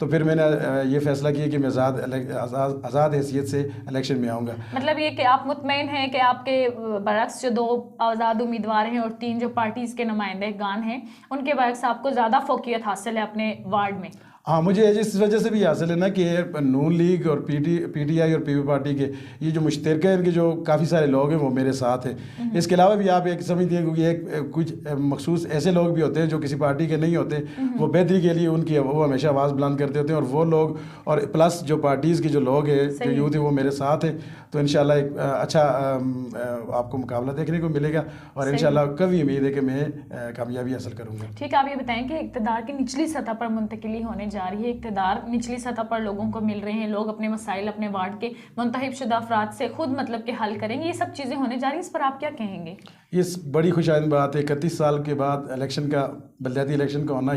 تو پھر میں نے یہ فیصلہ کیا کہ میں آزاد حیثیت سے الیکشن میں آؤں گا. مطلب یہ کہ آپ مطمئن ہیں کہ آپ کے برعکس جو 2 آزاد امیدوار ہیں اور 3 جو پارٹیز کے نمائندے گان ہیں ان کے برعکس آپ کو زیادہ فوقیت حاصل ہے اپنے وارڈ میں؟ ہاں مجھے اس وجہ سے بھی حاصل ہے نا کہ نون لیگ اور پی ٹی آئی اور پی پی پارٹی کے یہ جو مشترکہ ان کے جو کافی سارے لوگ ہیں وہ میرے ساتھ ہیں. اس کے علاوہ بھی آپ ایک سمجھتے ہیں کیونکہ کچھ مخصوص ایسے لوگ بھی ہوتے ہیں جو کسی پارٹی کے نہیں ہوتے, وہ بہتری کے لیے ان کی وہ ہمیشہ آواز بلند کرتے ہوتے ہیں, اور وہ لوگ اور پلس جو پارٹیز کے جو لوگ ہیں جو یوتھ ہیں وہ میرے ساتھ ہیں. تو انشاءاللہ ایک اچھا آپ کو مقابلہ دیکھنے کو ملے گا, اور انشاءاللہ کبھی امید ہے کہ میں کامیابی حاصل کروں گا. ٹھیک ہے, آپ یہ بتائیں کہ اقتدار کی نچلی سطح پر منتقلی ہونے جا رہی ہے, اقتدار نچلی سطح پر لوگوں کو مل رہے ہیں, لوگ اپنے مسائل اپنے وارڈ کے منتخب شدہ افراد سے خود مطلب کہ حل کریں گے, یہ سب چیزیں ہونے جا رہی ہیں, اس پر آپ کیا کہیں گے؟ یہ بڑی خوش آئند بات ہے. 31 سال کے بعد الیکشن کا, بلدیاتی الیکشن کا ہونا,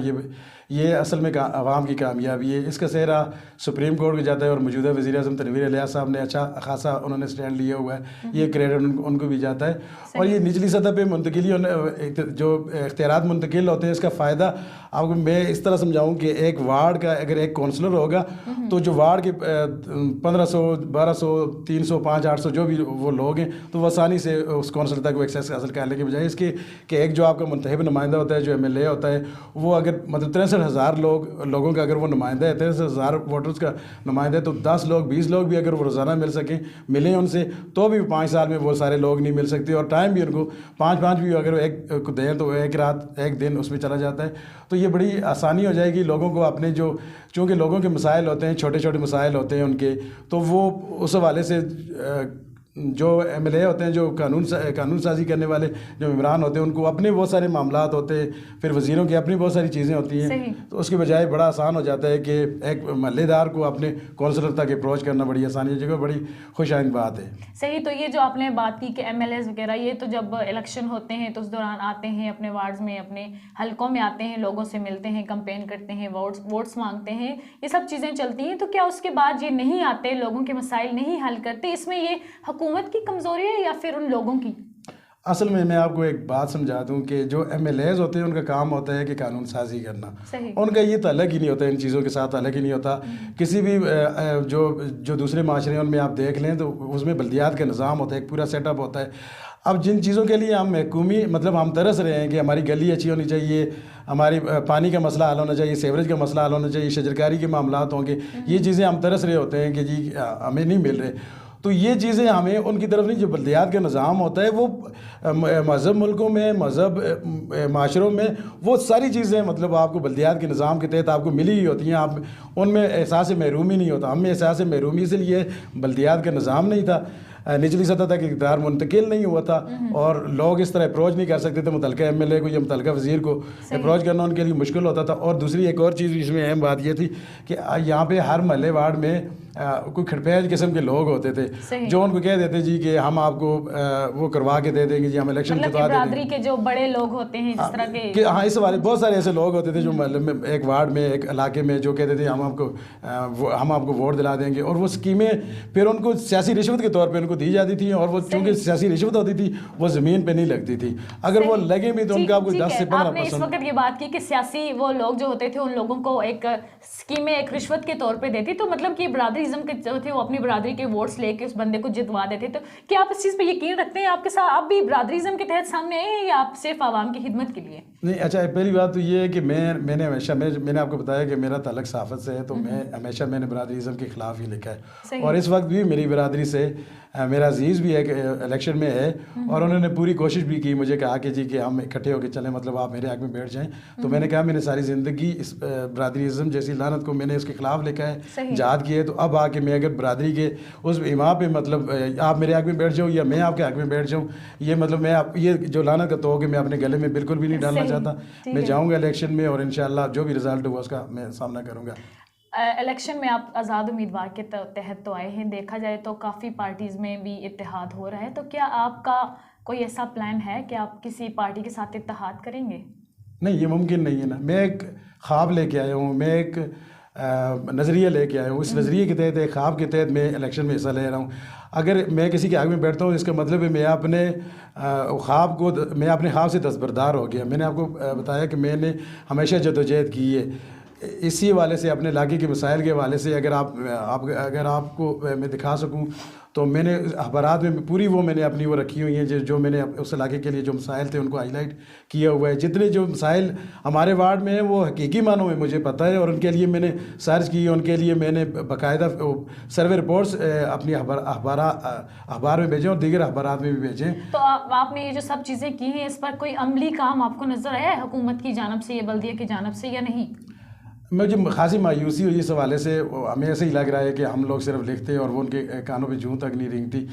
یہ اصل میں عوام کی کامیابی ہے. اس کا سہرا سپریم کورٹ کو جاتا ہے, اور موجودہ وزیر اعظم تنویر الیاس صاحب نے اچھا خاصا انہوں نے اسٹینڈ لیا ہوا ہے, یہ کریڈٹ ان کو بھی جاتا ہے. اور یہ نچلی سطح پہ منتقلی جو اختیارات منتقل ہوتے ہیں, اس کا فائدہ آپ کو میں اس طرح سمجھاؤں کہ ایک وارڈ کا اگر ایک کونسلر ہوگا تو جو وارڈ کے 1500 1200 300 500 800 جو بھی وہ لوگ ہیں, تو وہ آسانی سے اس کونسلر تک وہ ایکسیس حاصل کرنے کے بجائے اس کے کہ ایک جو آپ کا منتخب نمائندہ ہوتا ہے, جو ایم ایل اے ہوتا ہے, وہ اگر مطلب 63,000 لوگوں کا اگر وہ نمائندہ ہے, 63,000 ووٹرز کا نمائندہ ہے, تو 10 لوگ 20 لوگ بھی اگر وہ روزانہ ملیں ان سے, تو بھی 5 سال میں وہ سارے لوگ نہیں مل سکتے, اور ٹائم بھی ان کو 5 بھی اگر ایک کو دیں تو ایک رات ایک دن اس میں چلا جاتا ہے. تو یہ بڑی آسانی ہو جائے گی لوگوں کو اپنے چونکہ لوگوں کے مسائل ہوتے ہیں, چھوٹے چھوٹے مسائل ہوتے ہیں ان کے, تو وہ اس حوالے سے جو ایم ایل اے ہوتے ہیں, جو قانون سازی کرنے والے جو ممبران ہوتے ہیں, ان کو اپنے بہت سارے معاملات ہوتے ہیں, پھر وزیروں کی اپنی بہت ساری چیزیں ہوتی ہیں, تو اس کے بجائے بڑا آسان ہو جاتا ہے کہ ایک محلے دار کو اپنے کونسلر تک اپروچ کرنا بڑی آسانی ہے, جو کہ بڑی خوش آئند بات ہے. صحیح. تو یہ جو آپ نے بات کی کہ ایم ایل ایز وغیرہ, یہ تو جب الیکشن ہوتے ہیں تو اس دوران آتے ہیں اپنے وارڈز میں, اپنے حلقوں میں آتے ہیں, لوگوں سے ملتے ہیں, کمپین کرتے ہیں, ووٹس مانگتے ہیں, یہ سب چیزیں چلتی ہیں. تو کیا اس کے بعد یہ نہیں آتے, لوگوں کے مسائل نہیں حل کرتے, اس میں یہ حکومت کی کمزوری ہے یا پھر ان لوگوں کی؟ اصل میں آپ کو ایک بات سمجھا دوں کہ جو ایم ایل ایز ہوتے ہیں ان کا کام ہوتا ہے کہ قانون سازی کرنا. ان کا یہ تعلق ہی نہیں ہوتا, ان چیزوں کے ساتھ تعلق ہی نہیں ہوتا. کسی بھی جو دوسرے معاشرے ہیں ان میں آپ دیکھ لیں تو اس میں بلدیات کا نظام ہوتا ہے, ایک پورا سیٹ اپ ہوتا ہے. اب جن چیزوں کے لیے ہم حکومی مطلب ہم ترس رہے ہیں کہ ہماری گلی اچھی ہونی چاہیے, ہماری پانی کا مسئلہ حل ہونا چاہیے, سیوریج کا مسئلہ حل ہونا چاہیے, شجرکاری کے معاملات ہوں گے, یہ چیزیں ہم ترس رہے ہوتے ہیں کہ جی ہمیں نہیں مل رہے. تو یہ چیزیں ہمیں ان کی طرف نہیں, جو بلدیات کا نظام ہوتا ہے وہ مذہب ملکوں میں, مذہب معاشروں میں, وہ ساری چیزیں مطلب آپ کو بلدیات کے نظام کے تحت آپ کو ملی ہی ہوتی ہیں, آپ ان میں احساس محرومی نہیں ہوتا. ہم میں احساس محرومی اس لیے بلدیات کا نظام نہیں تھا, نچلی سطح تک اقتدار منتقل نہیں ہوا تھا, اور لوگ اس طرح اپروچ نہیں کر سکتے تھے متعلقہ ایم ایل اے کو یا متعلقہ وزیر کو. اپروچ کرنا ان کے لیے مشکل ہوتا تھا. اور دوسری ایک اور چیز اس میں اہم بات یہ تھی کہ یہاں پہ ہر محلے وارڈ میں کوئی کھڑپیج قسم کے لوگ ہوتے تھے جو ان کو کہہ دیتے جی کہ ہم آپ کو وہ کروا کے دے دیں گے, جی ہم الیکشن جتوا دیں گے. برادری کے جو بڑے لوگ ہوتے ہیں جس طرح کے, ہاں اس والے بہت سارے ایسے لوگ ہوتے تھے جو محلے میں, ایک وارڈ میں, ایک علاقے میں, جو کہتے تھے ہم آپ کو ووٹ دلا دیں گے, اور وہ اسکیمیں پھر ان کو سیاسی رشوت کے طور پہ ان کو دی جاتی تھیں, اور وہ چونکہ سیاسی رشوت ہوتی تھی وہ زمین پہ نہیں لگتی تھی. اگر وہ لگے بھی تو ان کا کوئی 10 سے 15%. آپ نے اس وقت یہ بات کی کہ سیاسی وہ لوگ جو ہوتے تھے ان لوگوں کو ایک اسکیمیں ایک رشوت کے طور پہ دیتی, تو مطلب کہ برادریزم کے جو تھے وہ اپنی برادری کے ووٹس لے کے اس بندے کو جتوا دیتے. تو کیا آپ اس چیز پہ یقین رکھتے ہیں, آپ کے ساتھ آپ بھی برادریزم کے تحت سامنے آئے ہیں یا آپ صرف عوام کی خدمت کے لیے؟ نہیں, اچھا پہلی بات تو یہ ہے کہ میں نے ہمیشہ میں نے آپ کو بتایا کہ میرا تعلق صحافت سے ہے, تو میں نے برادریزم کے خلاف ہی لکھا ہے. اور اس وقت بھی میری برادری سے میرا عزیز بھی ایک الیکشن میں ہے, اور انہوں نے پوری کوشش بھی کی, مجھے کہا کہ جی کہ ہم اکٹھے ہو کے چلیں, مطلب آپ میرے حق میں بیٹھ جائیں. تو میں نے کہا میں نے ساری زندگی اس برادریزم جیسی لعنت کو میں نے اس کے خلاف لکھا ہے, جہاد کی ہے. تو اب آ کے میں اگر برادری کے اس ایما پہ مطلب آپ میرے حق میں بیٹھ جاؤں یا میں آپ کے حق میں بیٹھ جاؤں, یہ مطلب میں یہ جو لعنت کا تو کہ میں اپنے گلے میں بالکل بھی نہیں ڈالنا چاہتا. میں جاؤں گا الیکشن میں, اور انشاءاللہ جو بھی رزلٹ ہوگا اس کا میں سامنا کروں گا. الیکشن میں آپ آزاد امیدوار کے تحت تو آئے ہیں, دیکھا جائے تو کافی پارٹیز میں بھی اتحاد ہو رہا ہے, تو کیا آپ کا کوئی ایسا پلان ہے کہ آپ کسی پارٹی کے ساتھ اتحاد کریں گے؟ نہیں, یہ ممکن نہیں ہے نا. میں ایک خواب لے کے آیا ہوں, میں ایک نظریہ لے کے آیا ہوں. اس نظریے کے تحت, ایک خواب کے تحت میں الیکشن میں حصہ لے رہا ہوں. اگر میں کسی کے آگے میں بیٹھتا ہوں اس کا مطلب ہے میں اپنے خواب سے دستبردار ہو گیا. میں نے آپ کو بتایا کہ میں نے ہمیشہ جدوجہد کی ہے. اسی حوالے سے اپنے علاقے کے مسائل کے حوالے سے اگر آپ کو میں دکھا سکوں تو میں نے اخبارات میں پوری میں نے اپنی وہ رکھی ہوئی ہیں جو میں نے اس علاقے کے لیے جو مسائل تھے ان کو ہائی لائٹ کیا ہوا ہے. جتنے جو مسائل ہمارے وارڈ میں ہیں وہ حقیقی معنوں میں مجھے پتہ ہے اور ان کے لیے میں نے سرچ کی, ان کے لیے میں نے باقاعدہ سروے رپورٹس اپنی اخبار میں بھیجیں اور دیگر اخبارات میں بھی بھیجیں. تو آپ نے یہ جو سب چیزیں کی ہیں اس پر کوئی عملی کام آپ کو نظر آیا ہے حکومت کی جانب سے یا بلدیہ کی جانب سے یا نہیں؟ مجھے خاصی مایوسی ہوئی اس حوالے سے. ہمیں ایسے ہی لگ رہا ہے کہ ہم لوگ صرف لکھتے ہیں اور وہ ان کے کانوں پہ جوں تک نہیں رینگتی.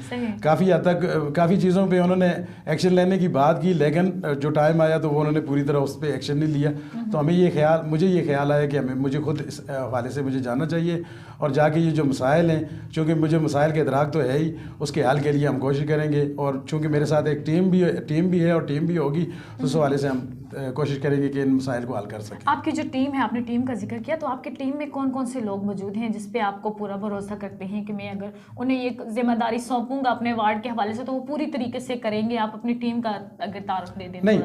کافی حد تک کافی چیزوں پہ انہوں نے ایکشن لینے کی بات کی, لیکن جو ٹائم آیا تو وہ انہوں نے پوری طرح اس پہ ایکشن نہیں لیا. تو مجھے یہ خیال آیا کہ مجھے خود اس حوالے سے مجھے جاننا چاہیے اور جا کے یہ جو مسائل ہیں, چونکہ مجھے مسائل کے ادراک تو ہے ہی, اس کے حل کے لیے ہم کوشش کریں گے. اور چونکہ میرے ساتھ ایک ٹیم بھی ہے اور ٹیم بھی ہوگی, تو اس حوالے سے ہم کوشش کریں گے کہ ان مسائل کو حل کر سکیں. آپ کی جو ٹیم ہے, آپ نے ٹیم کا ذکر کیا, تو آپ کی ٹیم میں کون کون سے لوگ موجود ہیں جس پہ آپ کو پورا بھروسہ کرتے ہیں کہ میں اگر انہیں یہ ذمہ داری سونپوں گا اپنے وارڈ کے حوالے سے تو وہ پوری طریقے سے کریں گے؟ آپ اپنی ٹیم کا اگر تعارف دے دیں. نہیں,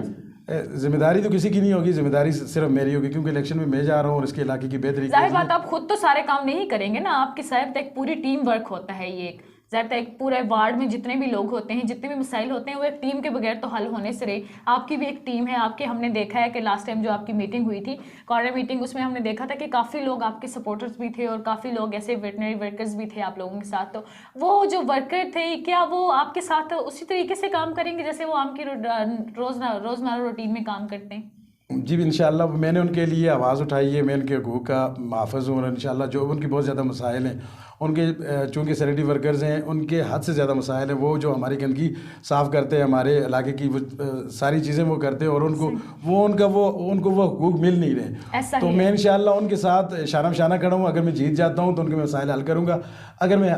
ذمہ داری تو کسی کی نہیں ہوگی, ذمہ داری صرف میری ہوگی کیونکہ الیکشن میں جا رہا ہوں اور اس کے علاقے کی بہتری. ظاہر بات آپ خود تو سارے کام نہیں کریں گے نا, آپ کی صاحب ایک پوری ٹیم ورک ہوتا ہے. یہ ظاہر ایک پورے وارڈ میں جتنے بھی لوگ ہوتے ہیں, جتنے بھی مسائل ہوتے ہیں, وہ ایک ٹیم کے بغیر تو حل ہونے سے رہے. آپ کی بھی ایک ٹیم ہے. آپ کے ہم نے دیکھا ہے کہ لاسٹ ٹائم جو آپ کی میٹنگ ہوئی تھی, کارنر میٹنگ, اس میں ہم نے دیکھا تھا کہ کافی لوگ آپ کے سپورٹرز بھی تھے اور کافی لوگ ایسے ویٹنری ورکرز بھی تھے آپ لوگوں کے ساتھ. تو وہ جو ورکر تھے, کیا وہ آپ کے ساتھ اسی طریقے سے کام کریں گے جیسے وہ آپ کی روزمرہ روٹین میں کام کرتے ہیں؟ جی انشاءاللہ میں نے ان کے لیے آواز اٹھائی ہے, میں ان کے حقوق کا محافظ ہوں اور انشاءاللہ جو ان کی بہت زیادہ مسائل ہیں, ان کے چونکہ سینیٹری ورکرز ہیں, ان کے حد سے زیادہ مسائل ہیں. وہ جو ہماری گندگی صاف کرتے ہیں, ہمارے علاقے کی وہ ساری چیزیں وہ کرتے ہیں اور ان کو وہ حقوق مل نہیں رہے. تو میں انشاءاللہ ان کے ساتھ شانہ بشانہ کھڑا ہوں. اگر میں جیت جاتا ہوں تو ان کے مسائل حل کروں گا, اگر میں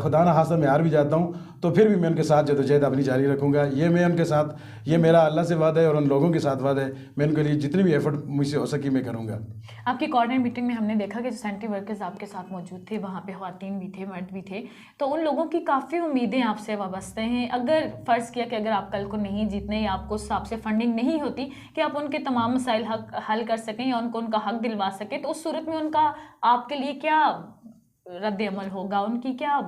خدا نہ خواستہ میں ہار بھی جاتا ہوں تو پھر بھی میں ان کے ساتھ جدوجہد اپنی جاری رکھوں گا. میں ان کے ساتھ, یہ میرا اللہ سے وعدہ ہے اور ان لوگوں کے ساتھ وعدہ ہے, میں ان کے لیے جتنی بھی ایفرٹ مجھ سے ہو سکی میں کروں گا. آپ کی کارنر میٹنگ میں ہم نے دیکھا کہ جو سینٹری ورکرز آپ کے ساتھ موجود تھے, وہاں پہ خواتین بھی تھے, مرد بھی تھے, تو ان لوگوں کی کافی امیدیں آپ سے وابستہ ہیں. اگر فرض کیا کہ اگر آپ کل کو نہیں جیتنے یا آپ کو آپ سے فنڈنگ نہیں ہوتی کہ آپ ان کے تمام مسائل حل کر سکیں یا ان کو ان کا حق دلوا سکیں, تو اس صورت میں ان کا آپ کے لیے کیا رد عمل ہوگا, ان کی کیا؟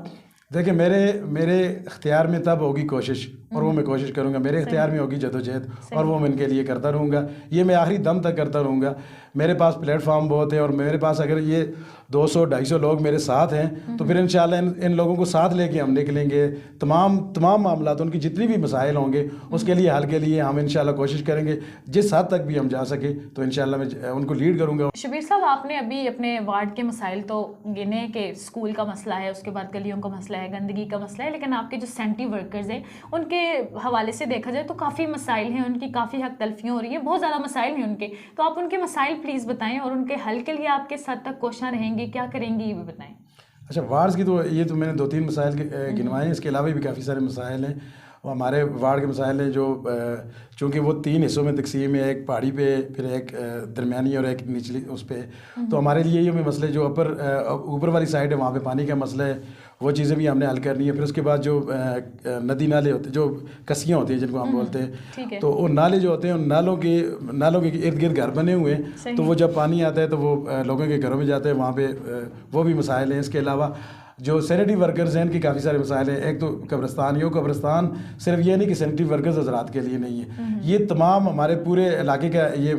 دیکھیں میرے اختیار میں تب ہوگی کوشش اور وہ میں کوشش کروں گا. میرے اختیار میں ہوگی جدوجہد اور وہ میں ان کے لیے کرتا رہوں گا. یہ میں آخری دم تک کرتا رہوں گا. میرے پاس پلیٹ فارم بہت ہے اور میرے پاس اگر یہ 200-250 لوگ میرے ساتھ ہیں تو پھر انشاءاللہ ان لوگوں کو ساتھ لے کے ہم نکلیں گے. تمام معاملات, ان کی جتنی بھی مسائل ہوں گے اس کے لیے حل کے لیے ہم انشاءاللہ کوشش کریں گے. جس حد تک بھی ہم جا سکے تو انشاءاللہ میں ان کو لیڈ کروں گا. شبیر صاحب, آپ نے ابھی اپنے وارڈ کے مسائل تو گنے کہ اسکول کا مسئلہ ہے, اس کے بعد گلیوں کا مسئلہ ہے, گندگی کا مسئلہ ہے, لیکن آپ کے جو سینٹری ورکرز ہیں ان کے حوالے سے دیکھا جائے تو کافی مسائل ہیں, ان کی کافی حق تلفیاں ہو رہی ہیں, بہت زیادہ مسائل ہیں ان کے. تو آپ ان کے مسائل پلیز بتائیں اور ان کے حل کے لیے آپ کس حد تک کوشاں رہیں گے, کیا کریں گے, یہ بھی بتائیں. اچھا, وارڈز کی تو یہ تو میں نے 2-3 مسائل گنوائے ہیں. اس کے علاوہ بھی کافی سارے مسائل ہیں. وہ ہمارے وارڈ کے مسائل ہیں جو چونکہ وہ 3 حصوں میں تقسیم ہے, ایک پہاڑی پہ, پھر ایک درمیانی اور ایک نچلی اس پہ. تو ہمارے لیے یہ مسئلے جو اوپر والی سائڈ ہے وہاں پہ پانی کا مسئلہ ہے, وہ چیزیں بھی ہم نے حل کرنی ہے. پھر اس کے بعد جو ندی نالے ہوتے ہیں, جو کسیاں ہوتی ہیں جن کو ہم بولتے ہیں, تو وہ نالے جو ہوتے ہیں ان نالوں کے ارد گرد گھر بنے ہوئے ہیں, تو وہ جب پانی آتا ہے تو وہ لوگوں کے گھروں میں جاتے ہیں, وہاں پہ وہ بھی مسائل ہیں. اس کے علاوہ جو سینیٹری ورکرز ہیں ان کی کافی سارے مسائل ہیں. ایک تو قبرستان, یہ قبرستان صرف یہ نہیں کہ سینیٹری ورکرز حضرات کے لیے نہیں ہے, یہ تمام ہمارے پورے علاقے کا یہ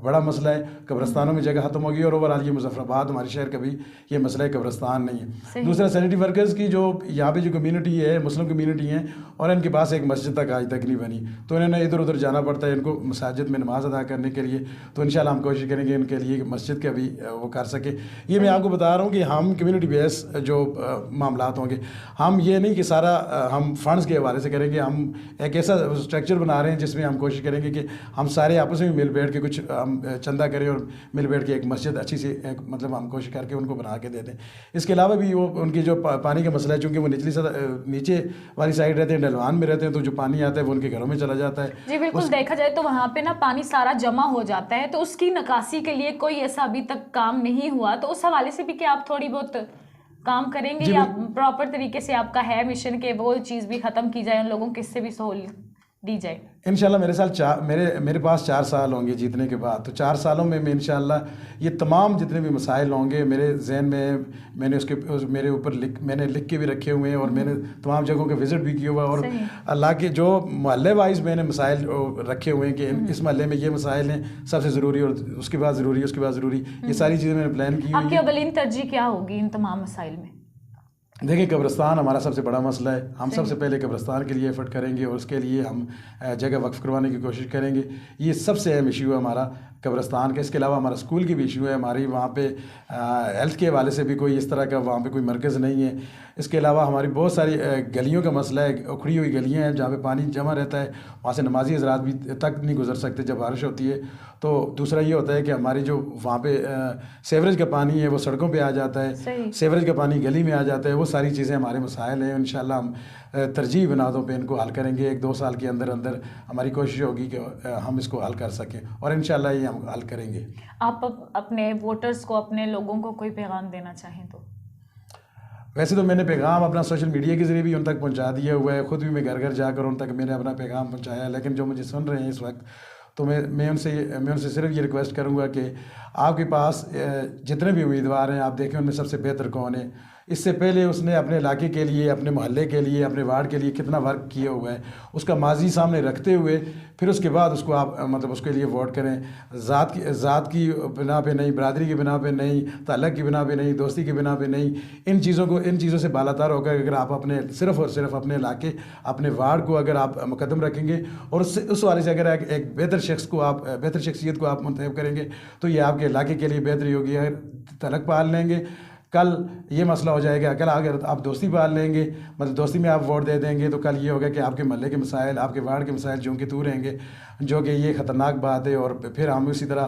بڑا مسئلہ ہے. قبرستانوں میں جگہ ختم ہوگی اور اوورآل یہ مظفر آباد ہمارے شہر کا بھی یہ مسئلہ ہے, قبرستان نہیں ہے. دوسرا سینیٹری ورکرز کی جو یہاں پہ جو کمیونٹی ہے, مسلم کمیونٹی ہیں, اور ان کے پاس ایک مسجد تک آج تک نہیں بنی, تو انہوں نے ادھر ادھر جانا پڑتا ہے ان کو مساجد میں نماز ادا کرنے کے لیے. تو انشاءاللہ ہم کوشش کریں گے ان کے لیے مسجد کا بھی وہ کر سکے. یہ میں آپ کو بتا رہا ہوں کہ ہم کمیونٹی بیس جو معاملات ہوں گے, ہم یہ نہیں کہ سارا ہم فنڈز کے حوالے سے کریں گے. ہم ایک ایسا اسٹرکچر بنا رہے ہیں جس میں ہم کوشش کریں گے کہ ہم سارے آپس میں مل بیٹھ کے کچھ ہم چندہ کریں اور مل بیٹھ کے ایک مسجد اچھی سی مطلب ہم کوشش کر کے ان کو بنا کے دے دیں. اس کے علاوہ بھی وہ ان کی جو پانی کا مسئلہ ہے, چونکہ وہ نیچے والی سائڈ رہتے ہیں, ڈلوان میں رہتے ہیں, تو جو پانی آتا ہے وہ ان کے گھروں میں چلا جاتا ہے. جی بالکل, دیکھا جائے تو وہاں پہ نا پانی سارا جمع ہو جاتا ہے, تو اس کی نکاسی کے لیے کوئی ایسا ابھی تک کام نہیں ہوا. تو اس حوالے سے بھی کہ آپ تھوڑی بہت کام کریں گے یا پراپر طریقے سے آپ کا ہے مشن کہ وہ چیز بھی ختم کی جائے, ان لوگوں کی اس سے بھی سہولت دی جائے؟ انشاءاللہ میرے پاس 4 سال ہوں گے جیتنے کے بعد، تو 4 سالوں میں انشاءاللہ یہ تمام جتنے بھی مسائل ہوں گے میرے ذہن میں نے میرے اوپر میں نے لکھ کے بھی رکھے ہوئے ہیں، اور میں نے تمام جگہوں کے وزٹ بھی کیا ہوا ہے، اور اللہ کے جو محلے وائز میں نے مسائل رکھے ہوئے ہیں کہ اس محلے میں یہ مسائل ہیں سب سے ضروری، اور اس کے بعد ضروری، اس کے بعد ضروری، یہ ساری چیزیں میں نے پلان کی ہوئی ہیں۔ آپ کی اولین ترجیح کیا ہوگی ان تمام مسائل میں؟ دیکھیں، قبرستان ہمارا سب سے بڑا مسئلہ ہے، ہم سب سے پہلے قبرستان کے لیے ایفرٹ کریں گے، اور اس کے لیے ہم جگہ وقف کروانے کی کوشش کریں گے۔ یہ سب سے اہم ایشو ہے ہمارا قبرستان کا۔ اس کے علاوہ ہمارا اسکول کی بھی ایشو ہے، ہماری وہاں پہ ہیلتھ کے حوالے سے بھی کوئی اس طرح کا وہاں پہ کوئی مرکز نہیں ہے۔ اس کے علاوہ ہماری بہت ساری گلیوں کا مسئلہ ہے، اکھڑی ہوئی گلیاں ہیں جہاں پہ پانی جمع رہتا ہے، وہاں سے نمازی حضرات بھی تک نہیں گزر سکتے جب بارش ہوتی ہے۔ تو دوسرا یہ ہوتا ہے کہ ہماری جو وہاں پہ سیوریج کا پانی ہے وہ سڑکوں پہ آ جاتا ہے، سیوریج کا پانی گلی میں آ جاتا ہے، وہ ساری چیزیں ہمارے مسائل ہیں۔ انشاءاللہ ہم ترجیحی بنیادوں پہ ان کو حل کریں گے، 1-2 سال کے اندر ہماری کوشش ہوگی کہ ہم اس کو حل کر سکیں، اور انشاءاللہ یہ ہم حل کریں گے۔ آپ اپنے ووٹرز کو، اپنے لوگوں کو کوئی پیغام دینا چاہیں تو؟ ویسے تو میں نے پیغام اپنا سوشل میڈیا کے ذریعے بھی ان تک پہنچا دیا ہوا ہے، خود بھی میں گھر گھر جا کر ان تک میں نے اپنا پیغام پہنچایا ہے، لیکن جو مجھے سن رہے ہیں اس وقت، تو میں ان سے صرف یہ ریکویسٹ کروں گا کہ آپ کے پاس جتنے بھی امیدوار ہیں آپ دیکھیں ان میں سب سے بہتر کون ہے، اس سے پہلے اس نے اپنے علاقے کے لیے، اپنے محلے کے لیے، اپنے وارڈ کے لیے کتنا ورک کیا ہوا ہے، اس کا ماضی سامنے رکھتے ہوئے پھر اس کے بعد اس کو آپ اس کے لیے ووٹ کریں۔ ذات کی بنا پہ نہیں، برادری کی بنا پہ نہیں، تعلق کی بنا پہ نہیں، دوستی کی بنا پہ نہیں، ان چیزوں سے بالاتر ہو کر اگر آپ صرف اور صرف اپنے علاقے، اپنے وارڈ کو اگر آپ مقدم رکھیں گے، اور اس حوالے سے اگر ایک بہتر شخصیت کو آپ منتخب کریں گے، تو یہ آپ کے علاقے کے لیے بہتری ہوگی۔ اگر تعلق پال لیں گے، کل یہ مسئلہ ہو جائے گا، کل اگر آپ دوستی پال لیں گے، دوستی میں آپ ووٹ دے دیں گے، تو کل یہ ہوگا کہ آپ کے محلے کے مسائل، آپ کے وارڈ کے مسائل جو کہ تو رہیں گے، جو کہ یہ خطرناک بات ہے۔ اور پھر ہم اسی طرح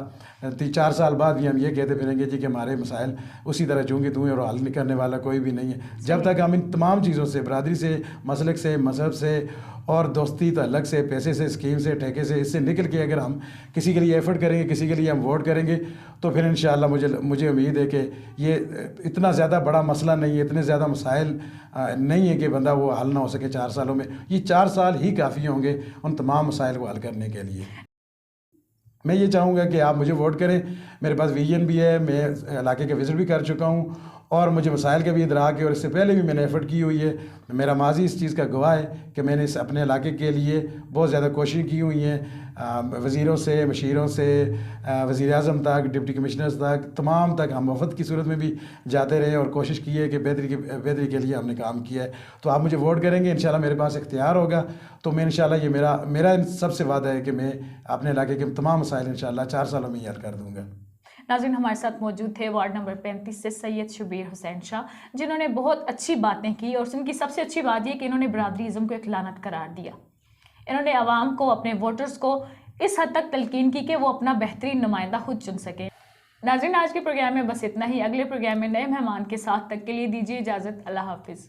3-4 سال بعد بھی ہم یہ کہتے پھریں گے کہ ہمارے مسائل اسی طرح جو کہ تو ہیں، اور حل نہیں کرنے والا کوئی بھی نہیں ہے۔ جب تک ہم ان تمام چیزوں سے، برادری سے، مسلک سے، مذہب سے، اور دوستی تعلق سے، پیسے سے، اسکیم سے، ٹھیکے سے، اس سے نکل کے اگر ہم کسی کے لیے ایفرٹ کریں گے، کسی کے لیے ہم ووٹ کریں گے، تو پھر انشاءاللہ مجھے امید ہے کہ یہ اتنا زیادہ بڑا مسئلہ نہیں ہے، اتنے زیادہ مسائل نہیں ہے کہ بندہ وہ حل نہ ہو سکے 4 سالوں میں۔ یہ 4 سال ہی کافی ہوں گے ان تمام مسائل کو حل کرنے کے لیے۔ میں یہ چاہوں گا کہ آپ مجھے ووٹ کریں، میرے پاس ویژن بھی ہے، میں علاقے کا وزٹ بھی کر چکا ہوں، اور مجھے مسائل کا بھی ادراک ہے، اور اس سے پہلے بھی میں نے ایفرٹ کی ہوئی ہے۔ میرا ماضی اس چیز کا گواہ ہے کہ میں نے اپنے علاقے کے لیے بہت زیادہ کوششیں کی ہوئی ہیں، وزیروں سے، مشیروں سے، وزیر اعظم تک، ڈپٹی کمشنرز تک، تمام تک ہم وفد کی صورت میں بھی جاتے رہے اور کوشش کی ہے کہ بہتری کے لیے ہم نے کام کیا ہے۔ تو آپ مجھے ووٹ کریں گے، انشاءاللہ میرے پاس اختیار ہوگا، تو میں انشاءاللہ، یہ میرا سب سے وعدہ ہے کہ میں اپنے علاقے کے تمام مسائل انشاءاللہ 4 سالوں میں حل کر دوں گا۔ ناظرین، ہمارے ساتھ موجود تھے وارڈ نمبر 35 سے سید شبیر حسین شاہ، جنہوں نے بہت اچھی باتیں کی، اور ان کی سب سے اچھی بات یہ کہ انہوں نے برادری ازم کو ایک لعنت قرار دیا۔ انہوں نے عوام کو، اپنے ووٹرز کو اس حد تک تلقین کی کہ وہ اپنا بہترین نمائندہ خود چن سکیں۔ ناظرین، آج کے پروگرام میں بس اتنا ہی۔ اگلے پروگرام میں نئے مہمان کے ساتھ، تک کے لیے دیجیے اجازت۔ اللہ حافظ۔